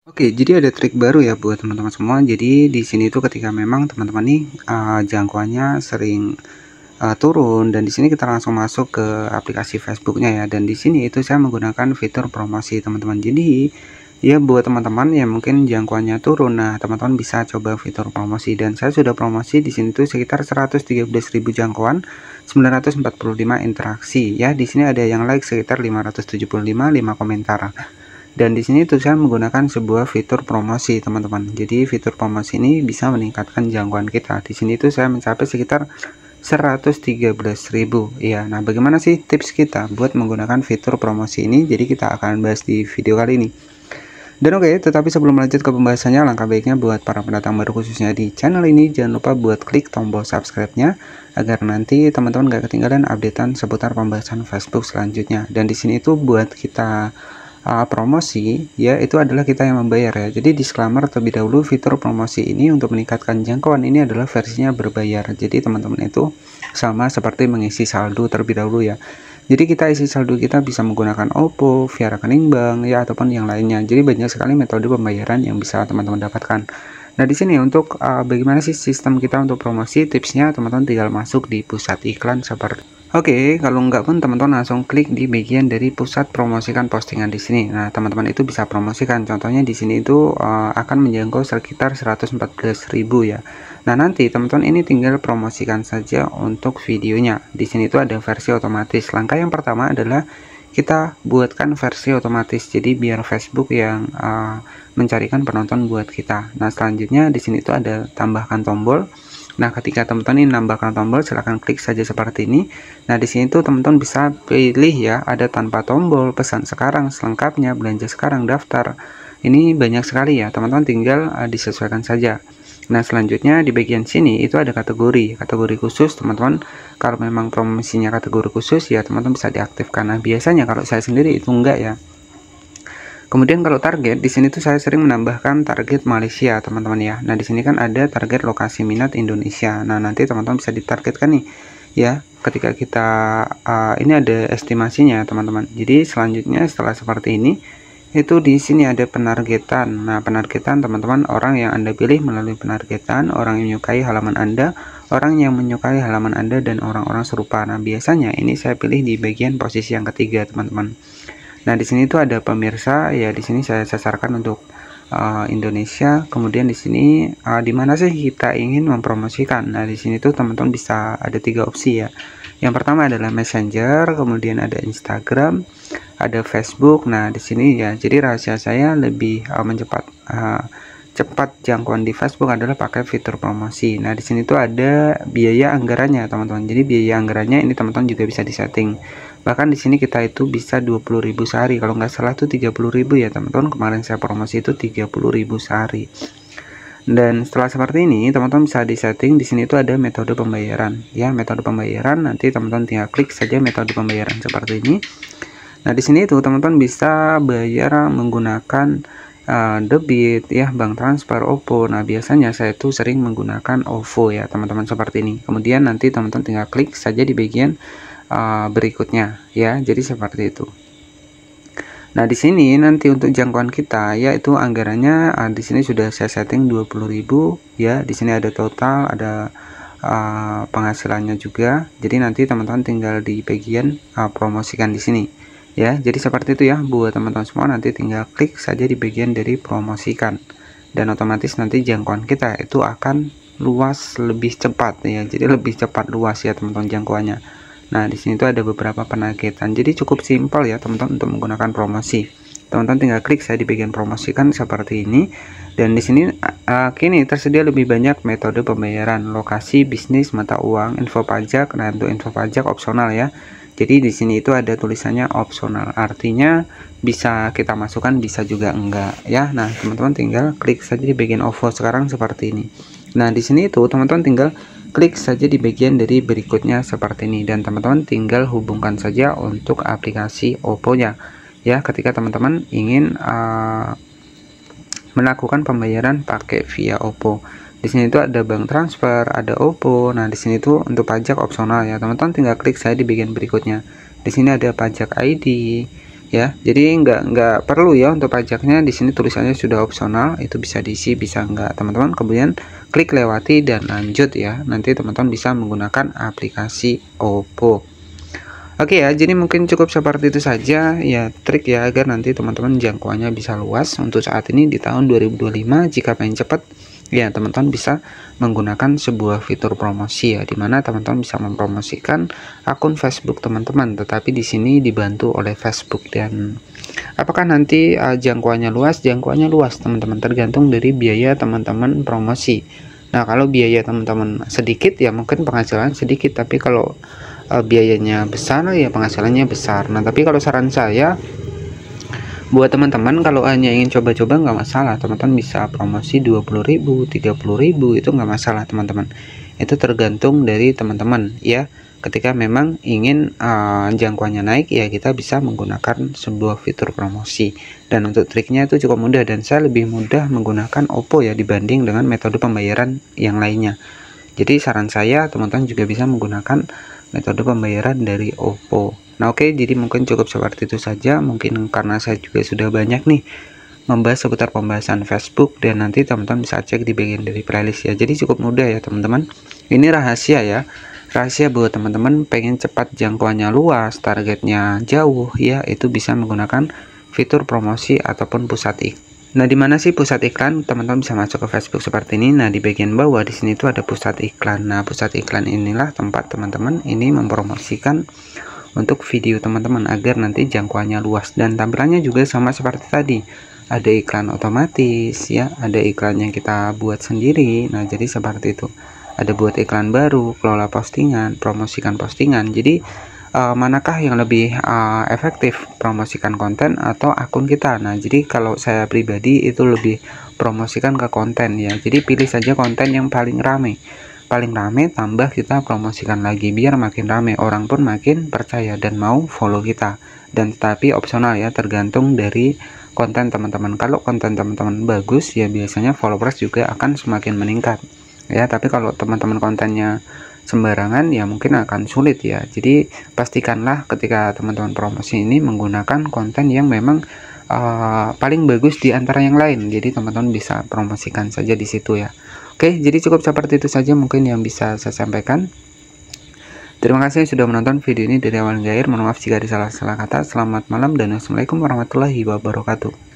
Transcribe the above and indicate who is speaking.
Speaker 1: Oke, jadi ada trik baru ya buat teman-teman semua. Jadi di sini tuh ketika memang teman-teman nih jangkauannya sering turun dan di sini kita langsung masuk ke aplikasi Facebooknya ya. Dan di sini itu saya menggunakan fitur promosi teman-teman. Jadi ya buat teman-teman yang mungkin jangkauannya turun, nah teman-teman bisa coba fitur promosi dan saya sudah promosi di sini tuh sekitar 113.000 jangkauan, 945 interaksi ya. Di sini ada yang like sekitar 575, 5 komentar. Dan di sini tuh saya menggunakan sebuah fitur promosi teman-teman. Jadi fitur promosi ini bisa meningkatkan jangkauan kita. Di sini tuh saya mencapai sekitar 113.000 ya. Nah, bagaimana sih tips kita buat menggunakan fitur promosi ini? Jadi kita akan bahas di video kali ini. Dan oke, tetapi sebelum lanjut ke pembahasannya, langkah baiknya buat para pendatang baru khususnya di channel ini, jangan lupa buat klik tombol subscribe-nya agar nanti teman-teman gak ketinggalan updatean seputar pembahasan Facebook selanjutnya. Dan di sini itu buat kita promosi ya, itu adalah kita yang membayar ya. Jadi disclaimer terlebih dahulu, fitur promosi ini untuk meningkatkan jangkauan ini adalah versinya berbayar. Jadi teman-teman itu sama seperti mengisi saldo terlebih dahulu ya. Jadi kita isi saldo kita bisa menggunakan OVO, via rekening bank ya, ataupun yang lainnya. Jadi banyak sekali metode pembayaran yang bisa teman-teman dapatkan. Nah, di sini untuk bagaimana sih sistem kita untuk promosi, tipsnya teman-teman tinggal masuk di pusat iklan seperti. Oke, kalau enggak pun teman-teman langsung klik di bagian dari pusat promosikan postingan di sini. Nah, teman-teman itu bisa promosikan. Contohnya di sini itu akan menjangkau sekitar 114.000 ya. Nah, nanti teman-teman ini tinggal promosikan saja untuk videonya. Di sini itu ada versi otomatis. Langkah yang pertama adalah kita buatkan versi otomatis. Jadi biar Facebook yang mencarikan penonton buat kita. Nah, selanjutnya di sini itu ada tambahkan tombol. Nah, ketika teman-teman ini menambahkan tombol, silahkan klik saja seperti ini. Nah, di sini tuh teman-teman bisa pilih ya, ada tanpa tombol, pesan sekarang, selengkapnya, belanja sekarang, daftar. Ini banyak sekali ya, teman-teman tinggal disesuaikan saja. Nah, selanjutnya di bagian sini itu ada kategori khusus teman-teman. Kalau memang promosinya kategori khusus ya teman-teman bisa diaktifkan. Nah, biasanya kalau saya sendiri itu enggak ya. Kemudian kalau target di sini tuh saya sering menambahkan target Malaysia teman-teman ya. Nah, di sini kan ada target lokasi minat Indonesia. Nah, nanti teman-teman bisa ditargetkan nih ya. Ketika kita ini ada estimasinya teman-teman. Jadi selanjutnya setelah seperti ini itu di sini ada penargetan. Nah, penargetan teman-teman, orang yang Anda pilih melalui penargetan, orang yang menyukai halaman Anda, orang yang menyukai halaman Anda dan orang-orang serupa. Nah, biasanya ini saya pilih di bagian posisi yang ketiga teman-teman. Nah, di sini tuh ada pemirsa ya, di sini saya sasarkan untuk Indonesia. Kemudian di sini di mana sih kita ingin mempromosikan. Nah, di sini tuh teman-teman bisa ada 3 opsi ya. Yang pertama adalah Messenger, kemudian ada Instagram, ada Facebook. Nah, di sini ya, jadi rahasia saya lebih cepat jangkauan di Facebook adalah pakai fitur promosi. Nah, di sini tuh ada biaya anggarannya teman-teman. Jadi biaya anggarannya ini teman-teman juga bisa disetting. Bahkan di sini kita itu bisa 20.000 sehari. Kalau nggak salah tuh 30.000 ya teman-teman. Kemarin saya promosi itu 30.000 sehari. Dan setelah seperti ini teman-teman bisa disetting. Di sini itu ada metode pembayaran ya. Metode pembayaran nanti teman-teman tinggal klik saja metode pembayaran seperti ini. Nah, di sini itu teman-teman bisa bayar menggunakan debit ya, bank transfer, OVO. Nah, biasanya saya itu sering menggunakan OVO ya teman-teman seperti ini. Kemudian nanti teman-teman tinggal klik saja di bagian berikutnya ya. Jadi seperti itu. Nah, di sini nanti untuk jangkauan kita yaitu anggarannya di sini sudah saya setting 20.000 ya. Di sini ada total, ada penghasilannya juga. Jadi nanti teman-teman tinggal di bagian promosikan di sini ya. Jadi seperti itu ya buat teman-teman semua, nanti tinggal klik saja di bagian dari promosikan dan otomatis nanti jangkauan kita itu akan luas lebih cepat ya. Jadi lebih cepat luas ya teman-teman jangkauannya. Nah, di sini tuh ada beberapa penargetan. Jadi cukup simpel ya teman-teman untuk menggunakan promosi. Teman-teman tinggal klik saya di bagian promosikan seperti ini. Dan di sini kini tersedia lebih banyak metode pembayaran, lokasi, bisnis, mata uang, info pajak. Nah, untuk info pajak opsional ya. Jadi di sini itu ada tulisannya opsional. Artinya bisa kita masukkan, bisa juga enggak ya. Nah, teman-teman tinggal klik saja di bagian OVO sekarang seperti ini. Nah, di sini itu teman-teman tinggal klik saja di bagian dari berikutnya seperti ini dan teman-teman tinggal hubungkan saja untuk aplikasi OVO-nya ya. Ketika teman-teman ingin melakukan pembayaran pakai via OVO, di sini itu ada bank transfer, ada OVO. Nah, di sini itu untuk pajak opsional ya. Teman-teman tinggal klik saja di bagian berikutnya. Di sini ada pajak ID, ya. Jadi nggak perlu ya untuk pajaknya, di sini tulisannya sudah opsional, itu bisa diisi bisa enggak teman-teman. Kemudian klik lewati dan lanjut ya, nanti teman-teman bisa menggunakan aplikasi Oppo. Oke ya, jadi mungkin cukup seperti itu saja ya trik ya agar nanti teman-teman jangkauannya bisa luas. Untuk saat ini di tahun 2025 jika pengen cepat ya teman-teman bisa menggunakan sebuah fitur promosi ya, dimana teman-teman bisa mempromosikan akun Facebook teman-teman, tetapi di sini dibantu oleh Facebook. Dan apakah nanti jangkauannya luas? Jangkauannya luas teman-teman, tergantung dari biaya teman-teman promosi. Nah, kalau biaya teman-teman sedikit ya mungkin penghasilan sedikit, tapi kalau biayanya besar ya penghasilannya besar. Nah, tapi kalau saran saya buat teman-teman kalau hanya ingin coba-coba nggak masalah, teman-teman bisa promosi 20.000 30.000 itu nggak masalah teman-teman. Itu tergantung dari teman-teman ya. Ketika memang ingin jangkauannya naik ya kita bisa menggunakan sebuah fitur promosi. Dan untuk triknya itu cukup mudah, dan saya lebih mudah menggunakan Oppo ya dibanding dengan metode pembayaran yang lainnya. Jadi saran saya teman-teman juga bisa menggunakan metode pembayaran dari Oppo. Nah oke, jadi mungkin cukup seperti itu saja. Mungkin karena saya juga sudah banyak nih membahas seputar pembahasan Facebook, dan nanti teman-teman bisa cek di bagian dari playlist ya. Jadi cukup mudah ya teman-teman. Ini rahasia ya, rahasia buat teman-teman pengen cepat jangkauannya luas, targetnya jauh ya, itu bisa menggunakan fitur promosi ataupun pusat iklan. Nah, di mana sih pusat iklan? Teman-teman bisa masuk ke Facebook seperti ini. Nah, di bagian bawah di sini tuh ada pusat iklan. Nah, pusat iklan inilah tempat teman-teman ini mempromosikan untuk video teman-teman agar nanti jangkauannya luas, dan tampilannya juga sama seperti tadi. Ada iklan otomatis ya, ada iklan yang kita buat sendiri. Nah, jadi seperti itu. Ada buat iklan baru, kelola postingan, promosikan postingan. Jadi manakah yang lebih efektif, promosikan konten atau akun kita? Nah, jadi kalau saya pribadi itu lebih promosikan ke konten ya. Jadi pilih saja konten yang paling rame tambah kita promosikan lagi biar makin rame, orang pun makin percaya dan mau follow kita. Dan tapi opsional ya, tergantung dari konten teman-teman. Kalau konten teman-teman bagus ya biasanya followers juga akan semakin meningkat ya. Tapi kalau teman-teman kontennya sembarangan ya mungkin akan sulit ya. Jadi pastikanlah ketika teman-teman promosi ini menggunakan konten yang memang paling bagus di antara yang lain. Jadi teman-teman bisa promosikan saja di situ ya. Oke, jadi cukup seperti itu saja mungkin yang bisa saya sampaikan. Terima kasih sudah menonton video ini dari awal hingga akhir. Mohon maaf jika ada salah-salah kata. Selamat malam dan wassalamualaikum warahmatullahi wabarakatuh.